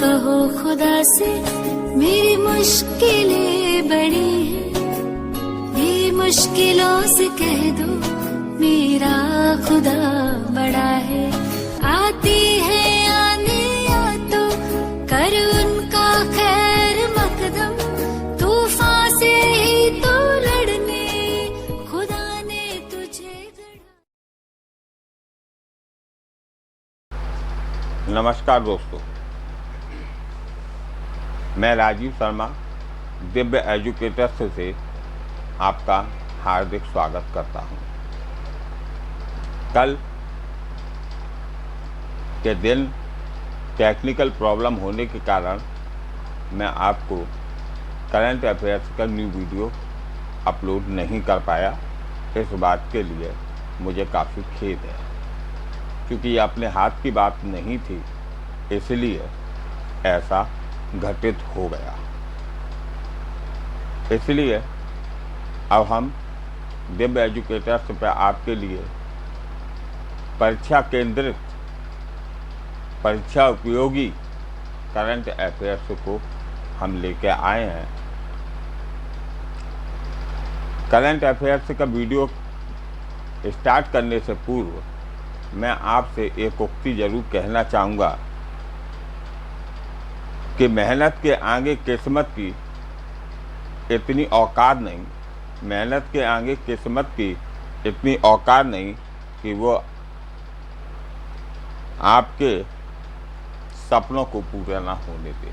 कहो खुदा से मेरी मुश्किलें बड़ी हैं, ये मुश्किलों से कह दो मेरा खुदा बड़ा है। आती है आने या तो कर उनका खैर मकदम, तूफान से ही तो लड़ने खुदा ने तुझे गढ़ा। नमस्कार दोस्तों, मैं राजीव शर्मा दिव्य एजुकेटर्स से आपका हार्दिक स्वागत करता हूं। कल के दिन टेक्निकल प्रॉब्लम होने के कारण मैं आपको करंट अफेयर्स का न्यू वीडियो अपलोड नहीं कर पाया। इस बात के लिए मुझे काफ़ी खेद है, क्योंकि ये अपने हाथ की बात नहीं थी, इसलिए ऐसा घटित हो गया। इसलिए अब हम दिव्य एजुकेटर्स पर आपके लिए परीक्षा केंद्रित, परीक्षा उपयोगी करंट अफेयर्स को हम लेके आए हैं। करंट अफेयर्स का वीडियो स्टार्ट करने से पूर्व मैं आपसे एक उक्ति जरूर कहना चाहूँगा कि मेहनत के आगे किस्मत की इतनी औकात नहीं, मेहनत के आगे किस्मत की इतनी औकात नहीं कि वो आपके सपनों को पूरा ना होने दे।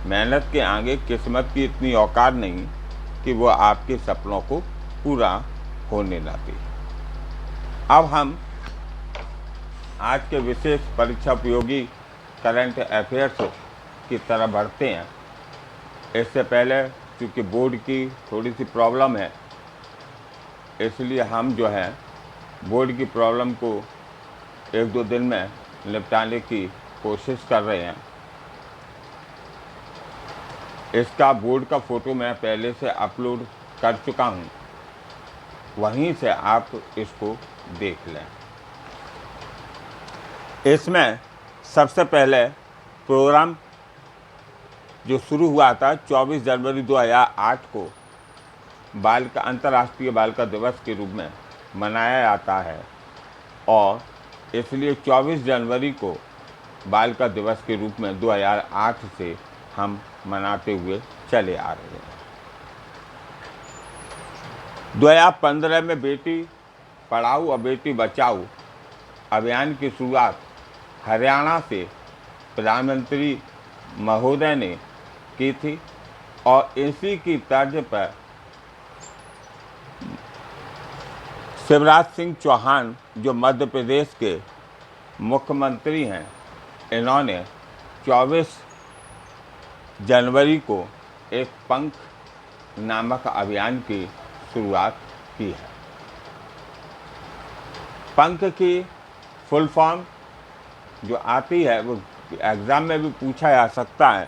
मेहनत के आगे किस्मत की इतनी औकात नहीं कि वो आपके सपनों को पूरा होने ना दे। अब हम आज के विशेष परीक्षा उपयोगी करंट अफेयर्स की तरह बढ़ते हैं। इससे पहले क्योंकि बोर्ड की थोड़ी सी प्रॉब्लम है, इसलिए हम जो है बोर्ड की प्रॉब्लम को एक दो दिन में निपटाने की कोशिश कर रहे हैं। इसका बोर्ड का फ़ोटो मैं पहले से अपलोड कर चुका हूँ, वहीं से आप इसको देख लें। इसमें सबसे पहले प्रोग्राम जो शुरू हुआ था 24 जनवरी 2008 को अंतर्राष्ट्रीय बालिका दिवस के रूप में मनाया जाता है, और इसलिए 24 जनवरी को बालिका दिवस के रूप में 2008 से हम मनाते हुए चले आ रहे हैं। 2015 में बेटी पढ़ाओ और बेटी बचाओ अभियान की शुरुआत हरियाणा से प्रधानमंत्री महोदय ने की थी, और इसी की तर्ज पर शिवराज सिंह चौहान जो मध्य प्रदेश के मुख्यमंत्री हैं, इन्होंने 24 जनवरी को एक पंख नामक अभियान की शुरुआत की है। पंख की फुल फॉर्म जो आती है वो एग्ज़ाम में भी पूछा जा सकता है।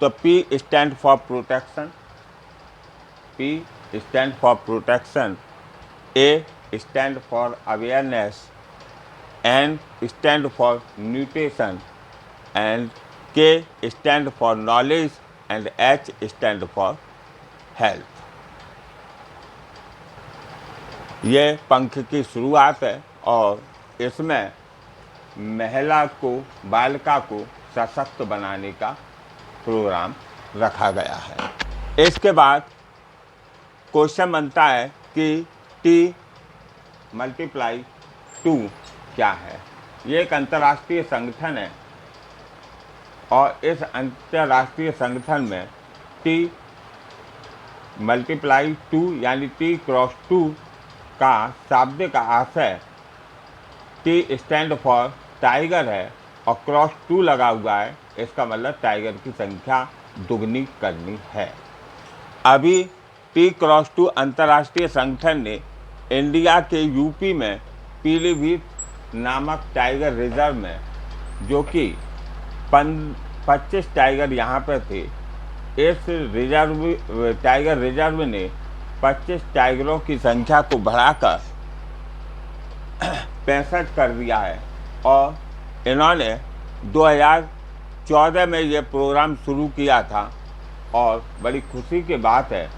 तो P stand for protection, P stand for protection, A stand for awareness, N stand for nutrition, and K stand for knowledge, and H stand for health. ये पंख की शुरुआत है, और इसमें महिला को, बालिका को सशक्त बनाने का प्रोग्राम रखा गया है। इसके बाद क्वेश्चन बनता है कि T × 2 क्या है। ये एक अंतर्राष्ट्रीय संगठन है, और इस अंतर्राष्ट्रीय संगठन में T × 2 यानी T × 2 का शाब्दिक आशय T स्टैंड फॉर टाइगर है, और क्रॉस 2 लगा हुआ है। इसका मतलब टाइगर की संख्या दुगनी करनी है। अभी T × 2 अंतर्राष्ट्रीय संगठन ने इंडिया के यूपी में पीलीभीत नामक टाइगर रिजर्व में, जो कि 25 टाइगर यहाँ पर थे, इस टाइगर रिजर्व ने 25 टाइगरों की संख्या को बढ़ाकर 65 कर दिया है, और इन्होंने 2014 में ये प्रोग्राम शुरू किया था और बड़ी खुशी की बात है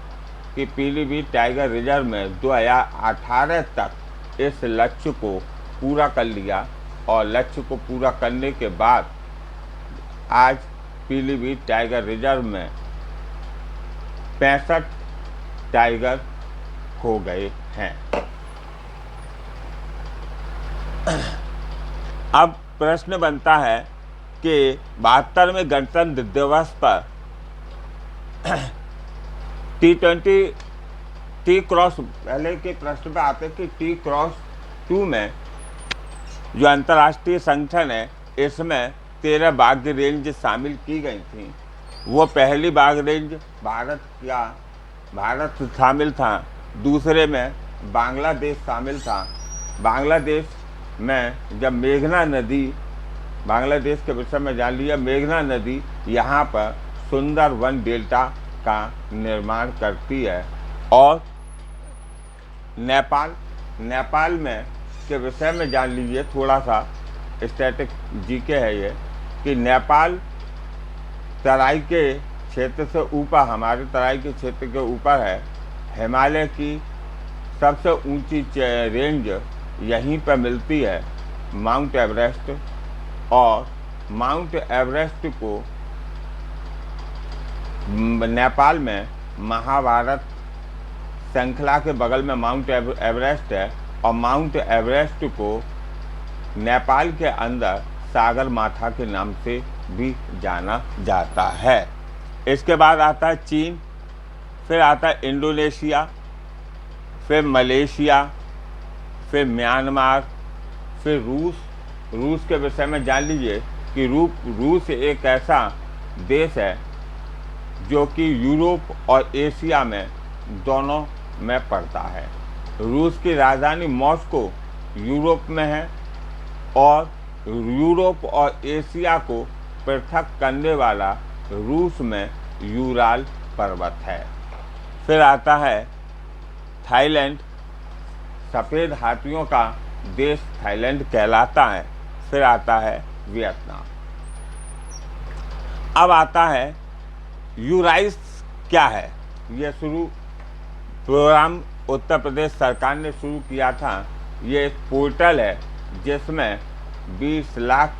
कि पीलीभीत टाइगर रिजर्व में 2018 तक इस लक्ष्य को पूरा कर लिया और लक्ष्य को पूरा करने के बाद आज पीलीभीत टाइगर रिजर्व में 65 टाइगर हो गए हैं। अब प्रश्न बनता है कि 72वें गणतंत्र दिवस पर T20 पहले के प्रश्न पे आते कि T+2 में जो अंतर्राष्ट्रीय संगठन है इसमें 13 बाघ रेंज शामिल की गई थी। वो पहली बाघ रेंज भारत शामिल था, दूसरे में बांग्लादेश शामिल था। बांग्लादेश में जब मेघना नदी, बांग्लादेश के विषय में जान लिया, मेघना नदी यहाँ पर सुंदर वन डेल्टा का निर्माण करती है। और नेपाल में के विषय में जान लीजिए, थोड़ा सा स्टैटिक जीके है ये, कि नेपाल तराई के क्षेत्र से ऊपर, हमारे तराई के क्षेत्र के ऊपर है। हिमालय की सबसे ऊंची रेंज यहीं पर मिलती है, माउंट एवरेस्ट। और माउंट एवरेस्ट को नेपाल में महाभारत श्रृंखला के बगल में माउंट एवरेस्ट है और माउंट एवरेस्ट को नेपाल के अंदर सागर माथा के नाम से भी जाना जाता है। इसके बाद आता है चीन, फिर आता है इंडोनेशिया, फिर मलेशिया, फिर म्यांमार, फिर रूस के विषय में जान लीजिए कि रूस एक ऐसा देश है जो कि यूरोप और एशिया में दोनों में पड़ता है। रूस की राजधानी मॉस्को यूरोप में है और यूरोप और एशिया को पृथक करने वाला रूस में यूराल पर्वत है। फिर आता है थाईलैंड, सफ़ेद हाथियों का देश थाईलैंड कहलाता है। फिर आता है वियतनाम। अब आता है यूराइस क्या है। ये प्रोग्राम उत्तर प्रदेश सरकार ने शुरू किया था। ये एक पोर्टल है जिसमें 20 लाख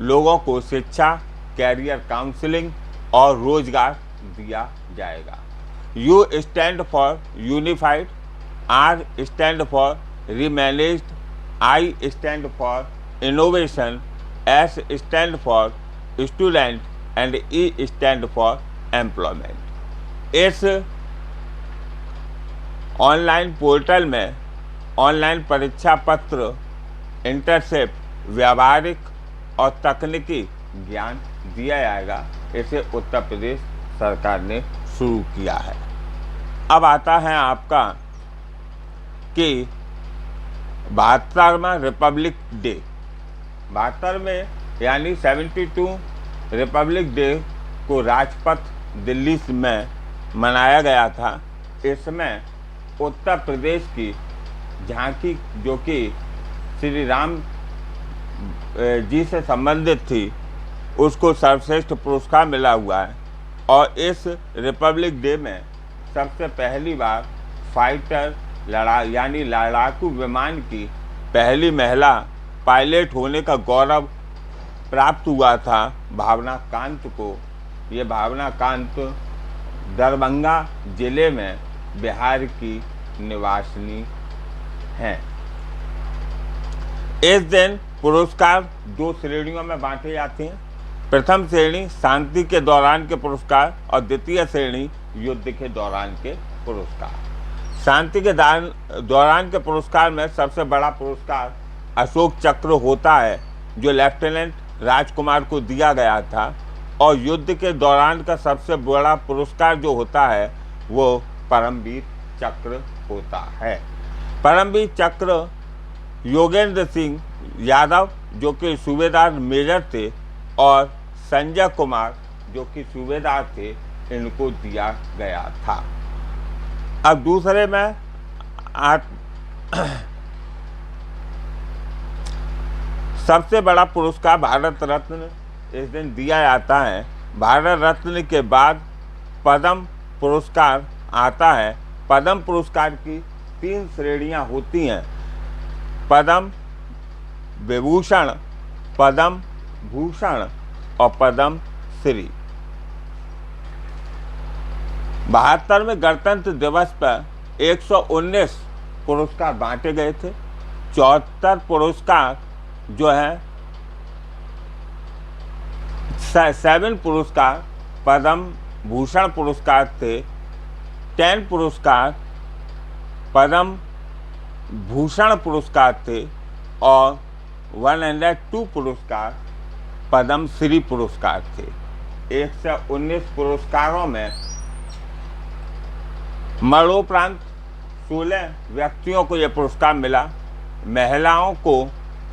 लोगों को शिक्षा, कैरियर काउंसलिंग और रोजगार दिया जाएगा। U stand for unified, R stand for remanaged, I stand for innovation, S stand for student and E stand for employment. इस ऑनलाइन पोर्टल में ऑनलाइन परीक्षा पत्र, इंटर्नशिप, व्यावहारिक और तकनीकी ज्ञान दिया जाएगा। इसे उत्तर प्रदेश सरकार ने शुरू किया है। अब आता है आपका कि 72वां रिपब्लिक डे, 72 में यानी 72 रिपब्लिक डे को राजपथ दिल्ली में मनाया गया था। इसमें उत्तर प्रदेश की झांकी जो कि श्री राम जी से संबंधित थी, उसको सर्वश्रेष्ठ पुरस्कार मिला हुआ है। और इस रिपब्लिक डे में सबसे पहली बार फाइटर यानी लड़ाकू विमान की पहली महिला पायलट होने का गौरव प्राप्त हुआ था भावना कांत को। ये भावना कांत दरभंगा जिले में बिहार की निवासिनी हैं। इस दिन पुरस्कार 2 श्रेणियों में बांटे जाते हैं। प्रथम श्रेणी शांति के दौरान के पुरस्कार और द्वितीय श्रेणी युद्ध के दौरान के पुरस्कार। शांति के दौरान के पुरस्कार में सबसे बड़ा पुरस्कार अशोक चक्र होता है जो लेफ्टिनेंट राजकुमार को दिया गया था। और युद्ध के दौरान का सबसे बड़ा पुरस्कार जो होता है वो परमवीर चक्र होता है। परमवीर चक्र योगेंद्र सिंह यादव जो कि सूबेदार मेजर थे और संजय कुमार जो कि सूबेदार थे, इनको दिया गया था। अब दूसरे में सबसे बड़ा पुरस्कार भारत रत्न इस दिन दिया जाता है। भारत रत्न के बाद पद्म पुरस्कार आता है। पद्म पुरस्कार की 3 श्रेणियां होती हैं, पद्म विभूषण, पद्म भूषण और पद्म श्री। 72वें गणतंत्र दिवस पर 119 पुरस्कार बांटे गए थे। 74 पुरस्कार जो है 7 पुरस्कार पद्म भूषण पुरस्कार थे, 10 पुरस्कार पद्म भूषण पुरस्कार थे और 102 पुरस्कार पद्म श्री पुरस्कार थे। 119 पुरस्कारों में मरणोपरांत 16 व्यक्तियों को यह पुरस्कार मिला। महिलाओं को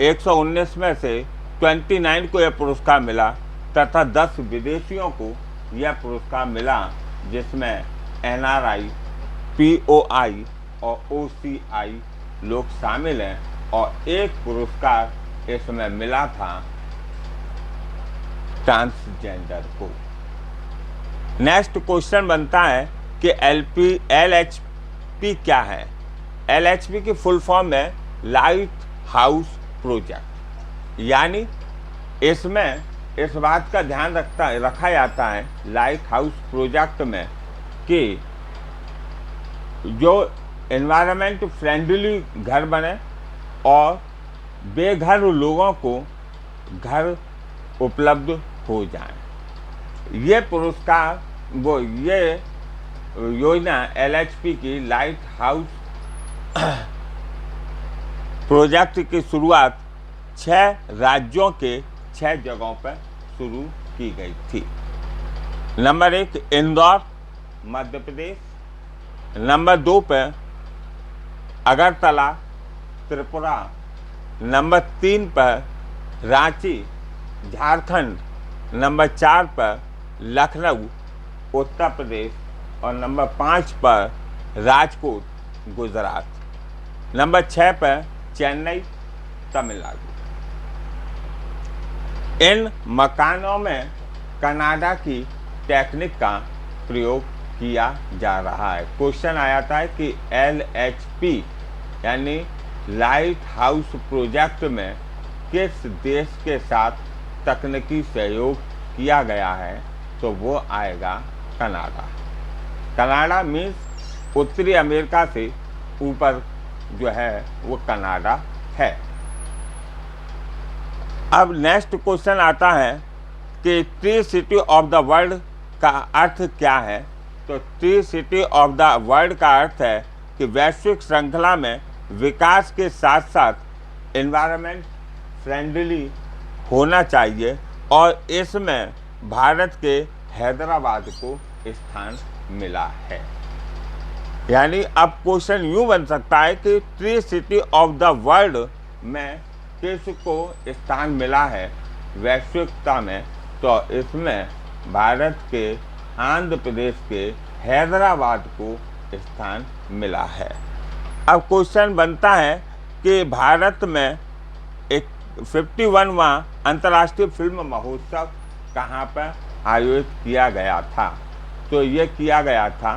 119 में से 29 को यह पुरस्कार मिला तथा 10 विदेशियों को यह पुरस्कार मिला, जिसमें NRI, POI और OCI लोग शामिल हैं और एक पुरस्कार इसमें मिला था ट्रांसजेंडर को। नेक्स्ट क्वेश्चन बनता है कि LHP क्या है। LHP की फुल फॉर्म है लाइट हाउस प्रोजेक्ट, यानी इसमें इस बात का ध्यान रखा जाता है लाइट हाउस प्रोजेक्ट में कि जो एनवायरनमेंट फ्रेंडली घर बने और बेघर लोगों को घर उपलब्ध हो जाए। ये पुरस्कार ये योजना LHP की लाइट हाउस प्रोजेक्ट की शुरुआत 6 राज्यों के 6 जगहों पर शुरू की गई थी। नंबर 1 इंदौर मध्य प्रदेश, नंबर 2 पर अगरतला त्रिपुरा, नंबर 3 पर रांची झारखंड, नंबर 4 पर लखनऊ उत्तर प्रदेश और नंबर 5 पर राजकोट गुजरात, नंबर 6 पर चेन्नई तमिलनाडु। इन मकानों में कनाडा की टेक्निक का प्रयोग किया जा रहा है। क्वेश्चन आया था कि LHP यानी लाइट हाउस प्रोजेक्ट में किस देश के साथ तकनीकी सहयोग किया गया है, तो वो आएगा कनाडा। कनाडा मीन्स उत्तरी अमेरिका से ऊपर जो है वो कनाडा है। अब नेक्स्ट क्वेश्चन आता है कि tree city of the world का अर्थ क्या है। तो tree city of the world का अर्थ है कि वैश्विक श्रृंखला में विकास के साथ साथ एनवायरनमेंट फ्रेंडली होना चाहिए और इसमें भारत के हैदराबाद को स्थान मिला है। यानी अब क्वेश्चन यूँ बन सकता है कि tree city of the world में किसको स्थान मिला है वैश्विकता में, तो इसमें भारत के आंध्र प्रदेश के हैदराबाद को स्थान मिला है। अब क्वेश्चन बनता है कि भारत में एक 51वां अंतर्राष्ट्रीय फिल्म महोत्सव कहाँ पर आयोजित किया गया था, तो ये किया गया था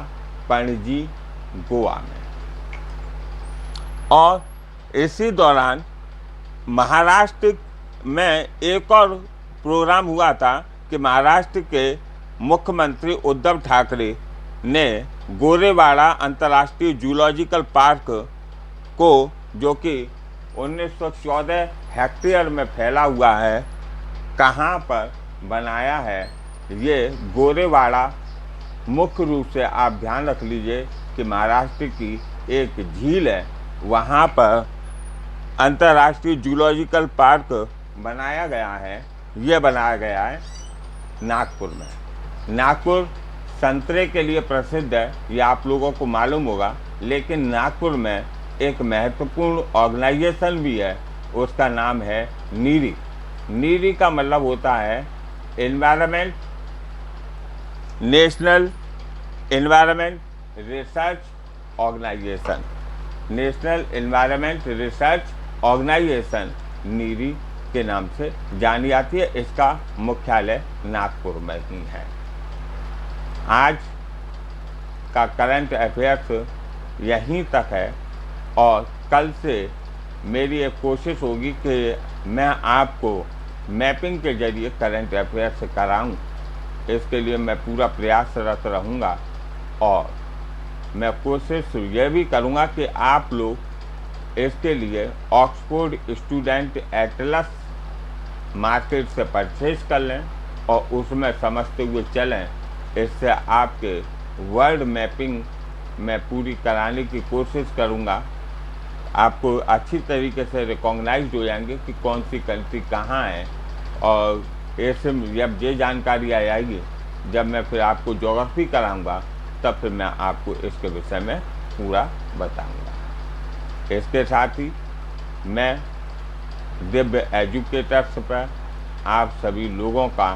पणजी गोवा में। और इसी दौरान महाराष्ट्र में एक और प्रोग्राम हुआ था कि महाराष्ट्र के मुख्यमंत्री उद्धव ठाकरे ने गोरेवाड़ा अंतर्राष्ट्रीय जूलॉजिकल पार्क को, जो कि 1914 हेक्टेयर में फैला हुआ है, कहाँ पर बनाया है। ये गोरेवाड़ा मुख्य रूप से आप ध्यान रख लीजिए कि महाराष्ट्र की एक झील है, वहाँ पर अंतर्राष्ट्रीय जूलॉजिकल पार्क बनाया गया है। ये बनाया गया है नागपुर में। नागपुर संतरे के लिए प्रसिद्ध है, ये आप लोगों को मालूम होगा, लेकिन नागपुर में एक महत्वपूर्ण ऑर्गेनाइजेशन भी है, उसका नाम है नीरी। नीरी का मतलब होता है environment, national environment research organisation. National environment research organisation NEERI के नाम से जानी जाती है। इसका मुख्यालय नागपुर में ही है। आज का करंट अफेयर्स यहीं तक है और कल से मेरी एक कोशिश होगी कि मैं आपको मैपिंग के जरिए करंट अफेयर्स कराऊं। इसके लिए मैं पूरा प्रयासरत रहूँगा और मैं कोशिश यह भी करूँगा कि आप लोग इसके लिए ऑक्सफोर्ड स्टूडेंट एटलस मार्केट से परचेज कर लें और उसमें समझते हुए चलें। इससे आपके वर्ल्ड मैपिंग मैं पूरी कराने की कोशिश करूँगा। आपको अच्छी तरीके से रिकॉग्नाइज्ड हो जाएंगे कि कौन सी कंट्री कहाँ है और ऐसे जब ये जानकारी आ जाएगी, जब मैं फिर आपको ज्योग्राफी कराऊंगा तब फिर मैं आपको इसके विषय में पूरा बताऊंगा। इसके साथ ही मैं दिव्य एजुकेटर्स पर आप सभी लोगों का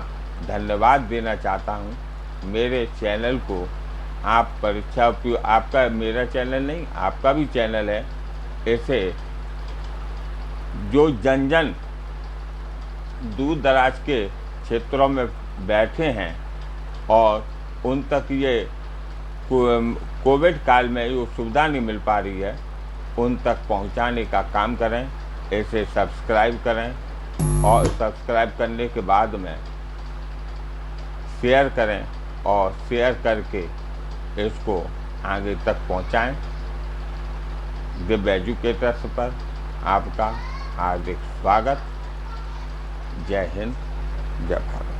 धन्यवाद देना चाहता हूं। मेरे चैनल को आप परीक्षा आपका मेरा चैनल नहीं, आपका भी चैनल है। ऐसे जो जन जन दूर दराज के क्षेत्रों में बैठे हैं और उन तक ये कोविड काल में जो सुविधा नहीं मिल पा रही है, उन तक पहुंचाने का काम करें। इसे सब्सक्राइब करें और सब्सक्राइब करने के बाद में शेयर करें और शेयर करके इसको आगे तक पहुंचाएं। दिव्य एजुकेटर्स पर आपका हार्दिक स्वागत। जय हिंद, जय भारत।